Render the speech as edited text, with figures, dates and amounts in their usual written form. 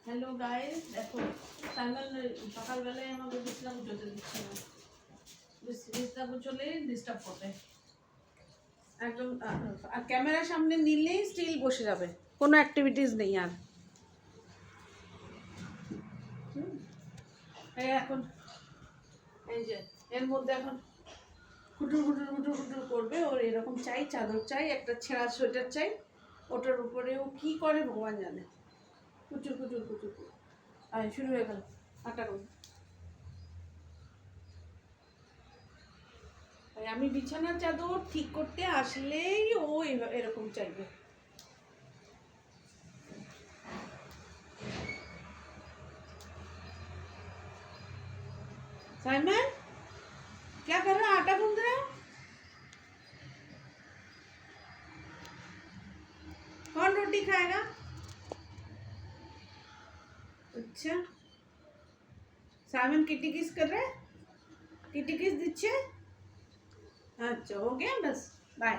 Hello guys, দেখো Simon সকালবেলায় আমাকে বিছনা গুছোতে দিচ্ছে না। বিছনা গুছোলে ডিস্টার্ব করবে একদম। আর ক্যামেরার সামনে নিলেই স্টিল বসে যাবে, কোনো অ্যাক্টিভিটিস নেই আর। এই এখন এই যে এর মধ্যে এখন কুটুর কুটুর কুটুর কুটুর করবে। ওর এরকম চাই, চাদর চাই, একটা ছেঁড়া সোয়েটার চাই, ওটার উপরে ও কী করে ভগবান জানে। কুচুর কুচুর কুচুর কুচুর শুরু হয়ে গেল আটা রোল। আমি বিছানার চাদর ঠিক করতে আসলেই ও এরকম চাইবে। साइमन क्या कर रहा है? आटा गूंद रहा है? कौन रोटी खाएगा? अच्छा, साइमन किटी किस कर रहा है? किटी किस दिच्छे? अच्छा, हो गया बस, बाय।